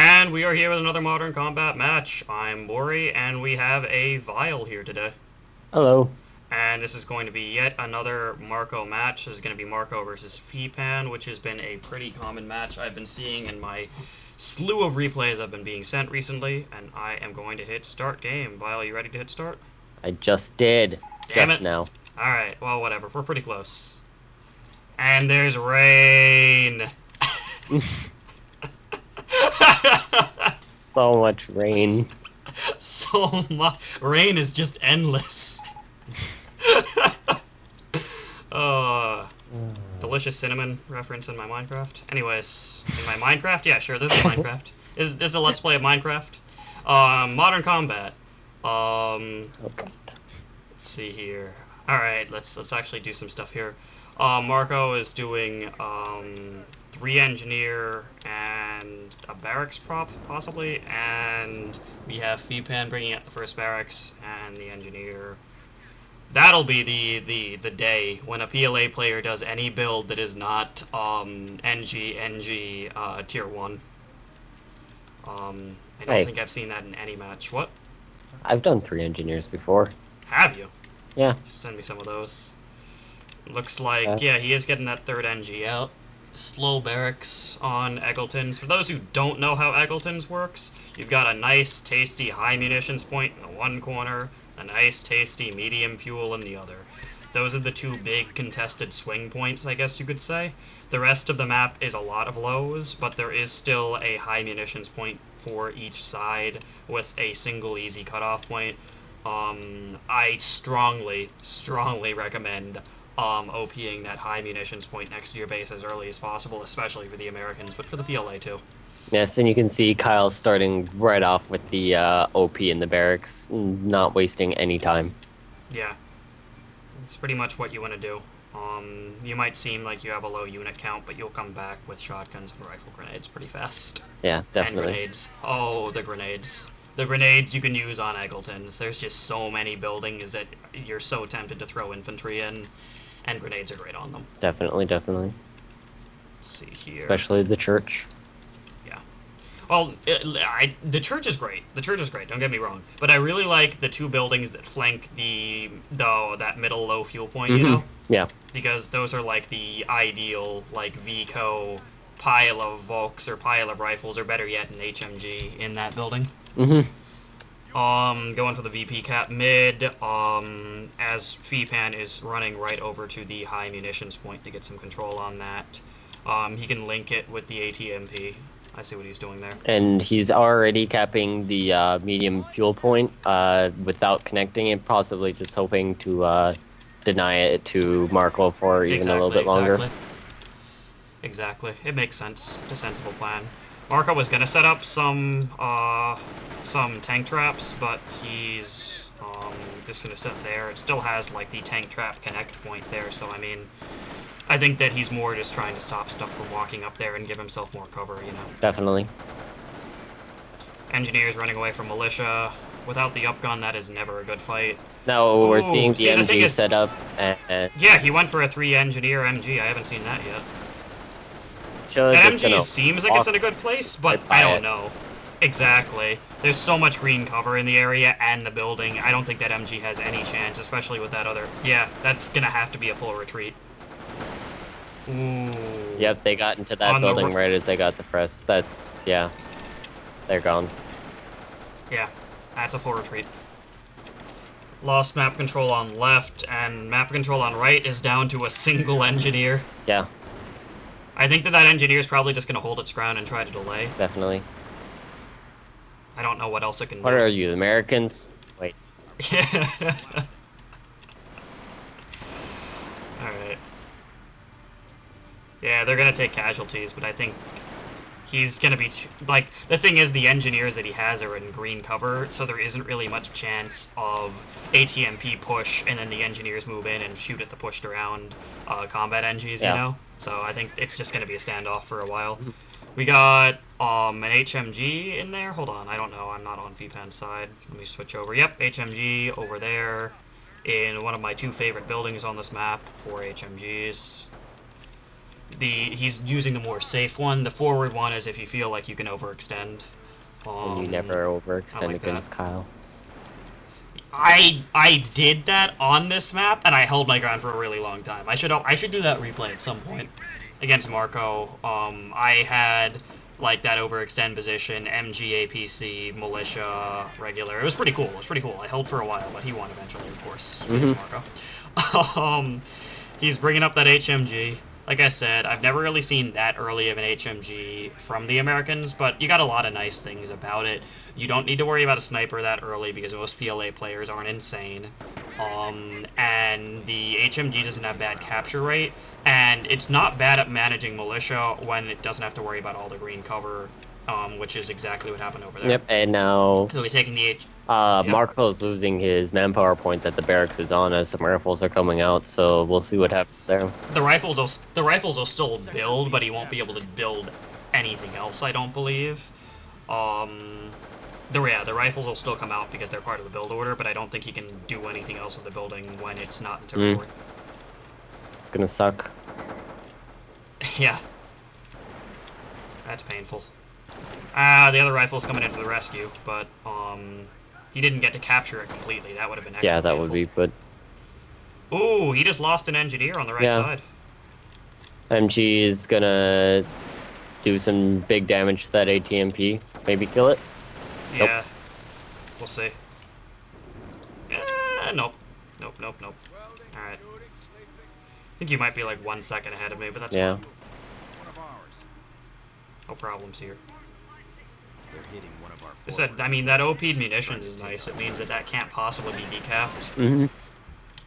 And we are here with another Modern Combat match. I'm Mori, and we have a Vial here today. Hello. And this is going to be yet another Marko match. This is going to be Marko versus FeePan, which has been a pretty common match I've been seeing in my slew of replays I've been being sent recently. And I am going to hit start game. Vial, you ready to hit start? I just did. Damn Just it. now. Alright, well, whatever. We're pretty close. And there's rain. So much rain. So much. Rain is just endless. uh, delicious cinnamon reference in my Minecraft. Anyways, in my Minecraft? Yeah, sure, this is Minecraft. This is a Let's Play of Minecraft. Modern Combat. Oh god. Let's see here. Alright, let's actually do some stuff here. Marko is doing, 3 engineer and a barracks prop, possibly, and we have FeePan bringing out the first barracks and the engineer. That'll be the day when a PLA player does any build that is not NG tier 1. I don't Hey, think I've seen that in any match. What? I've done 3 engineers before. Have you? Yeah. Send me some of those. Looks like, Uh, yeah, he is getting that third NG out. Slow barracks on Egeltons. For those who don't know how Egeltons works, you've got a nice, tasty high munitions point in the one corner, a nice, tasty medium fuel in the other. Those are the two big contested swing points, I guess you could say. The rest of the map is a lot of lows, but there is still a high munitions point for each side with a single easy cutoff point. I strongly recommend OPing that high munitions point next to your base as early as possible, especially for the Americans, but for the PLA too. yes, and you can see Kyle starting right off with the OP in the barracks, not wasting any time. Yeah, it's pretty much what you want to do. You might seem like you have a low unit count, but you'll come back with shotguns and rifle grenades pretty fast. Yeah, And definitely. grenades. Oh, the grenades. The grenades you can use on Egeltons. There's just so many buildings that you're so tempted to throw infantry in, and grenades are great on them. Definitely. Let's see here. Especially the church. Yeah. Well, the church is great. The church is great. Don't get me wrong, but I really like the two buildings that flank that middle low fuel point. You know, Yeah. because those are like the ideal like VCO pile of Volks or pile of rifles, or better yet, an HMG in that building. hmm Going for the VP cap mid, as FeePan is running right over to the high munitions point to get some control on that. He can link it with the ATMP. I see what he's doing there. And he's already capping the medium fuel point without connecting it, possibly just hoping to deny it to Marko for even a little Exactly, bit longer. exactly. Exactly. It makes sense. It's a sensible plan. Marko was gonna set up some tank traps, but he's just gonna sit there. It still has like the tank trap connect point there, so I mean, I think that he's more just trying to stop stuff from walking up there and give himself more cover, you know. Definitely. Engineers running away from militia. Without the upgun, that is never a good fight. Now we're Ooh, seeing the see, the thing MG is, set up, and yeah, he went for a 3 engineer MG. I haven't seen that yet. Shill's That just MG gonna seems like it's walk in a good place, but right I by don't it. know. Exactly. There's so much green cover in the area and the building. I don't think that MG has any chance, especially with that other... Yeah, that's gonna have to be a full retreat. Ooh. Yep, they got into that On the... building right as they got suppressed. That's, yeah, they're gone. Yeah, that's a full retreat. Lost map control on left, and map control on right is down to a single engineer. Yeah, I think that engineer is probably just gonna hold its ground and try to delay. definitely. I don't know what else it can What do. are you, Americans? Wait, Alright. Yeah, they're gonna take casualties, but I think he's gonna be... Like, the thing is, the engineers that he has are in green cover, so there isn't really much chance of ATMP push, and then the engineers move in and shoot at the pushed around combat NGs, yeah. you know? So I think it's just gonna be a standoff for a while. Mhm. We got an HMG in there. Hold on, I don't know. I'm not on FeePan's side. Let me switch over. Yep, HMG over there in one of my two favorite buildings on this map. 4 HMGs. He's using the more safe one. The forward one is if you feel like you can overextend. And you never I overextend like that. against Kyle. I did that on this map, and I held my ground for a really long time. I should do that replay at some point against Marko. I had like that overextend position, MG, APC, militia, regular. It was pretty cool. It was pretty cool. I held for a while, but he won eventually, of course. Marko. He's bringing up that HMG. Like I said, I've never really seen that early of an HMG from the Americans, but you got a lot of nice things about it. You don't need to worry about a sniper that early because most PLA players aren't insane. And the HMG doesn't have bad capture rate, and it's not bad at managing militia when it doesn't have to worry about all the green cover, which is exactly what happened over there. Yep, and now So we're taking the yep. Marco's losing his manpower point that the barracks is on as some rifles are coming out, so we'll see what happens there. The rifles will still build, but he won't be able to build anything else, I don't believe. The rifles will still come out because they're part of the build order, but I don't think he can do anything else with the building when it's not in territory. It's gonna suck. Yeah. That's painful. The other rifle's coming into the rescue, but he didn't get to capture it completely. That would have been extra that painful. would be good. Ooh, he just lost an engineer on the right side. MG is gonna do some big damage to that ATMP. Maybe kill it. Yeah. Nope. We'll see. Nope. Nope. Alright. I think you might be like 1 second ahead of me, but that's fine. No problems here. I said, I mean, that OP'd munitions is nice. It means that can't possibly be decapped.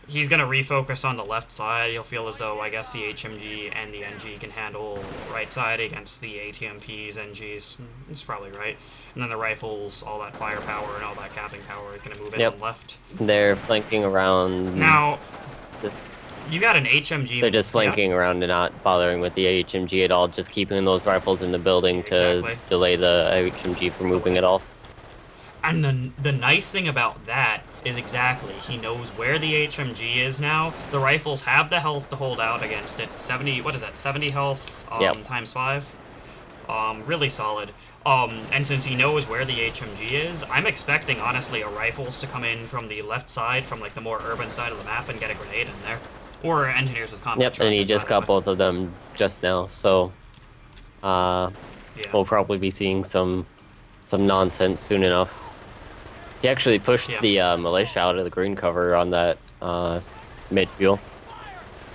He's going to refocus on the left side. You'll feel as though, I guess, the HMG and the NG can handle right side against the ATMPs, NGs. It's probably right. And then the rifles, all that firepower and all that capping power is going to move in on left. They're flanking around. Now, you got an HMG. They're just flanking around and not bothering with the HMG at all, just keeping those rifles in the building to delay the HMG from moving at all. And the nice thing about that is he knows where the HMG is now. The rifles have the health to hold out against it. 70, what is that, 70 health times 5? Really solid. And since he knows where the HMG is, I'm expecting, honestly, a rifles to come in from the left side, from like the more urban side of the map and get a grenade in there. Or engineers with combat. Yep, and he just got both of them just now, so we'll probably be seeing some nonsense soon enough. He actually pushed the militia out of the green cover on that mid-fuel.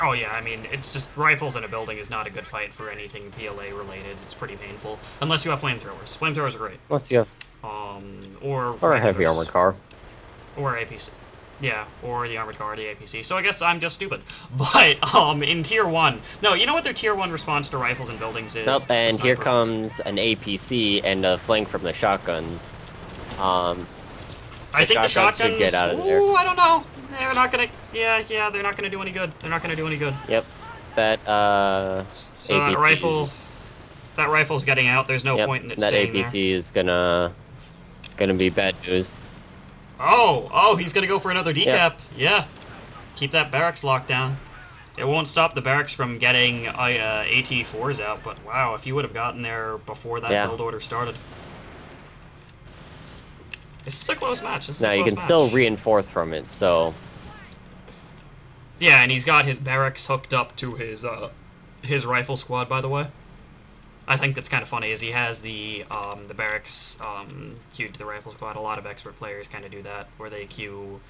Oh yeah, I mean, it's just rifles in a building is not a good fight for anything PLA related. It's pretty painful. Unless you have flamethrowers. Flamethrowers are great. Unless you have... or a heavy armored car. Or APC. Yeah, or the armored car, the APC. So I guess I'm just stupid. But, in Tier 1... No, you know what their Tier 1 response to rifles in buildings is? Nope, and here comes an APC and a flank from the shotguns. I think the shotguns should get out of there. Ooh, I don't know. They're not gonna... Yeah, they're not gonna do any good. They're not gonna do any good. Yep. That, so APC... That rifle's getting out. There's no point in it staying there. That APC is gonna be bad news. Oh, he's gonna go for another decap. Yeah. Keep that barracks locked down. It won't stop the barracks from getting AT4s out, but wow, if you would have gotten there before that build order started. This is a close match. Now you can still reinforce from it, so... Yeah, and he's got his barracks hooked up to his rifle squad, by the way. I think that's kind of funny, is he has the barracks queued to the rifle squad. A lot of expert players kind of do that, where they queue...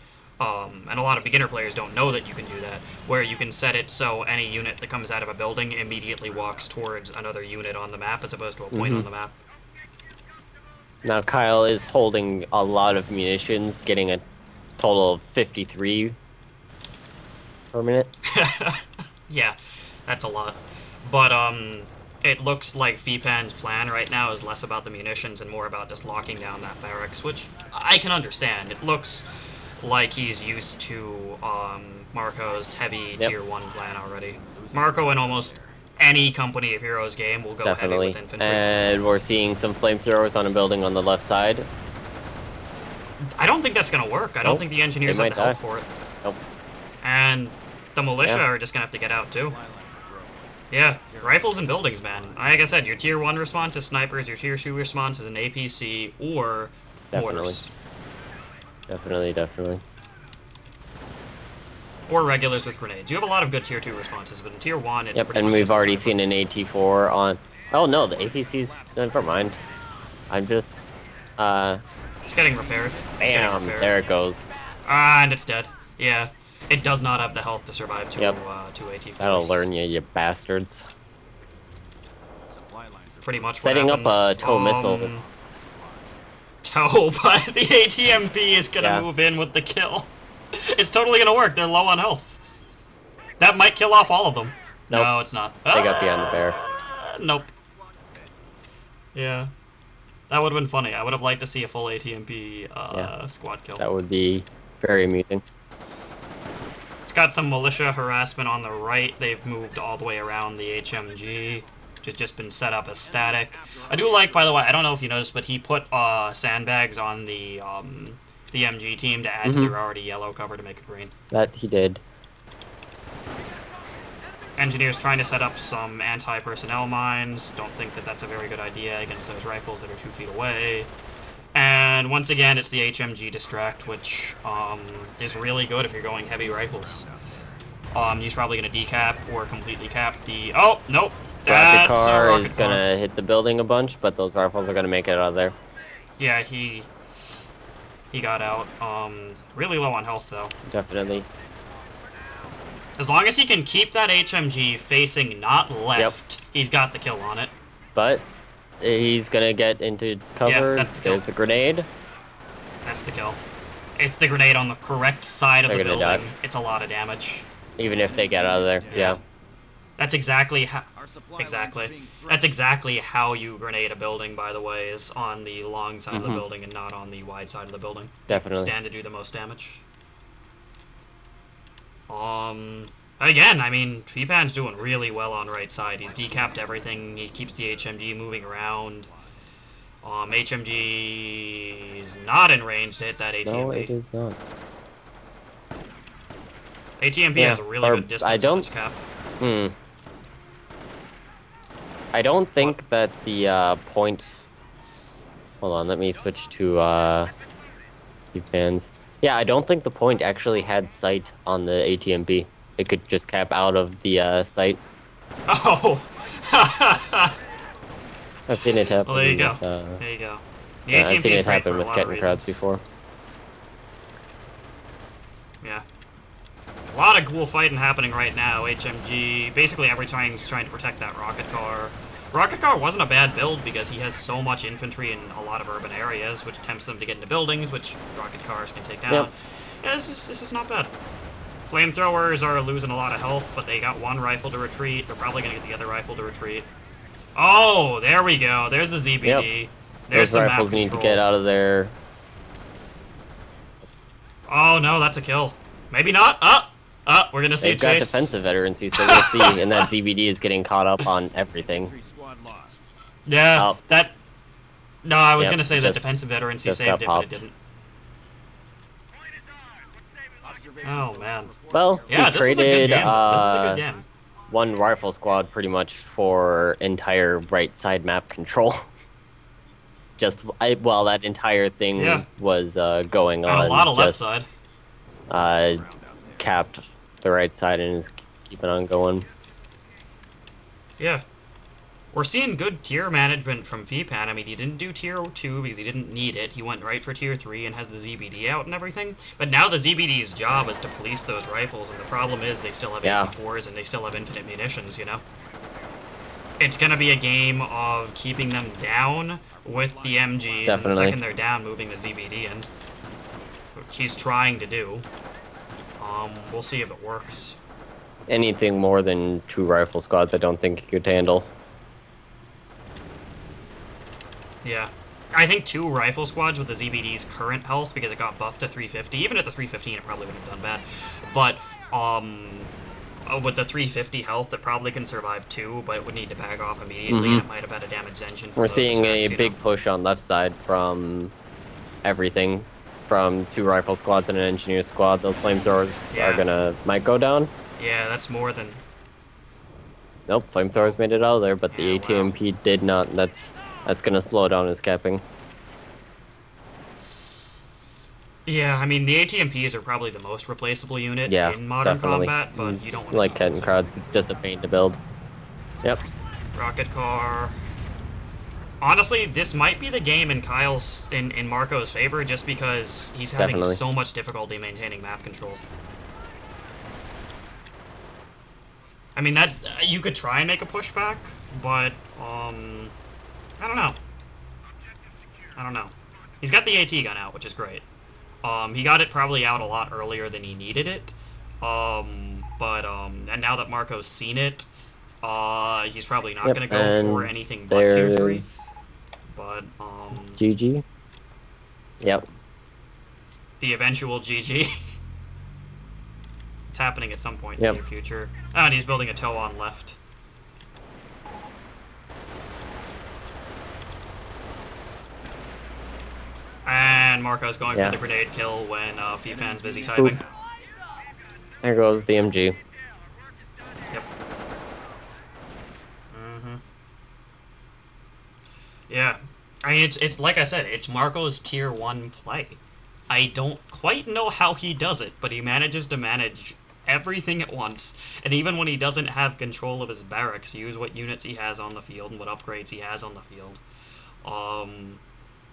and a lot of beginner players don't know that you can do that, where you can set it so any unit that comes out of a building immediately walks towards another unit on the map, as opposed to a point on the map. Now Kyle is holding a lot of munitions, getting a total of 53 per minute. Yeah, that's a lot. But it looks like FeePan's plan right now is less about the munitions and more about just locking down that barracks, which I can understand. It looks like he's used to Marko's heavy Tier 1 plan already. Marko in almost any Company of Heroes game will go heavy with infantry. And we're seeing some flamethrowers on a building on the left side. I don't think that's going to work. I don't think the engineers have the health for it. Nope. And the militia are just going to have to get out too. Yeah, rifles and buildings, man. Like I said, your tier 1 response is snipers, your tier 2 response is an APC or Definitely. mortars. Definitely. Or regulars with grenades. You have a lot of good tier 2 responses, but in tier 1, it's Yep, pretty and much we've just a already sniper. seen an AT4 on... Oh, no, the APC's... Never mind. I'm just... It's getting repaired. It's getting Bam! repaired. There it goes. Ah, and it's dead. Yeah. It does not have the health to survive two Yep. AT4s. That'll learn you, you bastards. Pretty much Setting what up happens. a tow missile. Tow, but the ATMP is gonna Yeah. move in with the kill. It's totally gonna work. They're low on health. That might kill off all of them. Nope. No, it's not. They got behind the barracks. Nope. Yeah. That would have been funny. I would have liked to see a full ATMP squad kill. That would be very amusing. It's got some militia harassment on the right. They've moved all the way around the HMG. It's just been set up as static. I do like, by the way, I don't know if you noticed, but he put sandbags on the MG team to add to their already yellow cover to make it green. That he did. Engineers trying to set up some anti-personnel mines. Don't think that that's a very good idea against those rifles that are 2 feet away. And once again, it's the HMG distract, which is really good if you're going heavy rifles. He's probably going to decap or completely cap the... Oh, nope. Rocket car rocket is gonna hit the building a bunch, but those rifles are gonna make it out of there. Yeah, he got out. Really low on health, though. Definitely. As long as he can keep that HMG facing not left, he's got the kill on it. But he's gonna get into cover. Yeah, There's the grenade. That's the kill. It's the grenade on the correct side of They're the gonna building. die. It's a lot of damage. Even if they get out of there. Yeah. That's exactly how... Exactly. That's exactly how you grenade a building, by the way, is on the long side of the building and not on the wide side of the building. Definitely. Stand to do the most damage. Again, I mean, FeePan's doing really well on right side. He's decapped everything. He keeps the HMG moving around. HMG is not in range to hit that ATMP. No, it is not. ATMP has a really good distance I don't... on its cap. I don't think that the point... Hold on, let me switch to FeePans. Yeah, I don't think the point actually had sight on the ATMP. It could just cap out of the sight. Oh! I've seen it happen. Well, there you go. With, there you go. The yeah, ATMP I've seen is it great happen for a with lot of Ketten crowds reasons. before. Yeah. A lot of cool fighting happening right now. HMG, basically every time he's trying to protect that rocket car. Rocket car wasn't a bad build because he has so much infantry in a lot of urban areas, which tempts them to get into buildings, which rocket cars can take down. Yep. Yeah, this is not bad. Flamethrowers are losing a lot of health, but they got one rifle to retreat. They're probably going to get the other rifle to retreat. Oh, there we go. There's the ZBD. Yep. There's Those the rifles map need to control. get out of there. Oh, no, that's a kill. Maybe not. We're going to see They've a got chase. defensive veterancy, so we'll see. And that ZBD is getting caught up on everything. Yeah, Oh. that... No, I was Yep, going to say that just- defensive veterancy just saved got it, but it popped. didn't. Oh, man. Well, Yeah, we this is a good traded game. This is a good game. one rifle squad pretty much for entire right side map control. While that entire thing Yeah. was going And on, a lot of left just side. capped the right side and is keeping on going. Yeah. We're seeing good tier management from FeePan. I mean, he didn't do tier 2 because he didn't need it. He went right for tier 3 and has the ZBD out and everything. But now the ZBD's job is to police those rifles, and the problem is they still have Yeah. AT4s and they still have infinite munitions, you know? It's gonna be a game of keeping them down with the MGs, and the Definitely. second they're down, moving the ZBD in. Which he's trying to do. We'll see if it works. Anything more than 2 rifle squads, I don't think he could handle. Yeah. I think 2 rifle squads with the ZBD's current health, because it got buffed to 350. Even at the 315, it probably wouldn't have done bad. But, with the 350 health, it probably can survive 2, but it would need to back off immediately, and it might have had a damaged engine. We're seeing a big push on left side from everything. From 2 rifle squads and an engineer squad. Those flamethrowers Yeah. might go down. Yeah, that's more than... Nope, flamethrowers made it out of there, but the Yeah, wow. ATMP did not. That's gonna slow down his capping. Yeah, I mean, the ATMPs are probably the most replaceable unit Yeah, in modern definitely. combat, but you don't It's want to like keep Cat and using them. Crowds. It's just a pain to build. Yep, Rocket car. Honestly, this might be the game in in Marco's favor just because he's having definitely. so much difficulty maintaining map control. I mean, that you could try and make a pushback, but I don't know. I don't know. He's got the AT gun out, which is great. He got it probably out a lot earlier than he needed it. And now that Marco's seen it, he's probably not Yep, gonna go for and anything but tier 3. there's But GG. Yep. the eventual GG. It's happening at some point in the Yep. near future. Oh, and he's building a toe on left. And Marco's going Yeah. for the grenade kill when FeePan's busy Boop. typing. There goes the MG. Yep. Mm-hmm. Yeah. I mean, it's like I said, it's Marco's tier 1 play. I don't quite know how he does it, but he manages to manage everything at once. And even when he doesn't have control of his barracks, use what units he has on the field and what upgrades he has on the field. Um,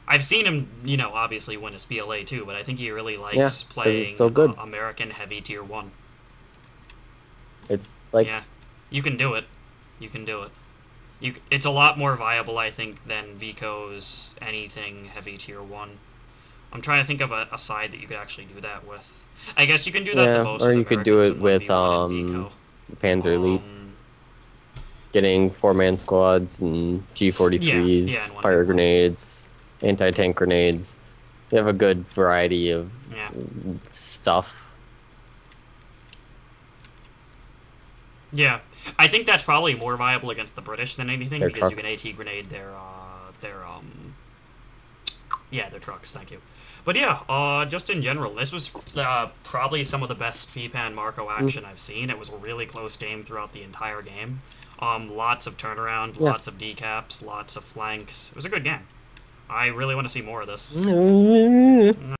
I've seen him, obviously win his PLA too, but I think he really Yeah, likes because it's playing so good. American heavy tier 1. It's like, Yeah, you can do it. You can do it. It's a lot more viable, I think, than Vico's anything heavy tier 1. I'm trying to think of a side that you could actually do that with. I guess you can do that the yeah, most or with you could do Americans it in with 1v1 and Vico. Panzer Elite, Um, getting 4-man squads and yeah, G43s, in fire 1v1. grenades, anti-tank grenades. You have a good variety of Yeah. stuff. Yeah. I think that's probably more viable against the British than anything Their because you can trucks. AT grenade their trucks, thank you. But yeah, just in general, this was probably some of the best FeePan Marco Mm, action I've seen. It was a really close game throughout the entire game. Lots of turnaround, yeah. lots of decaps, lots of flanks. It was a good game. I really want to see more of this.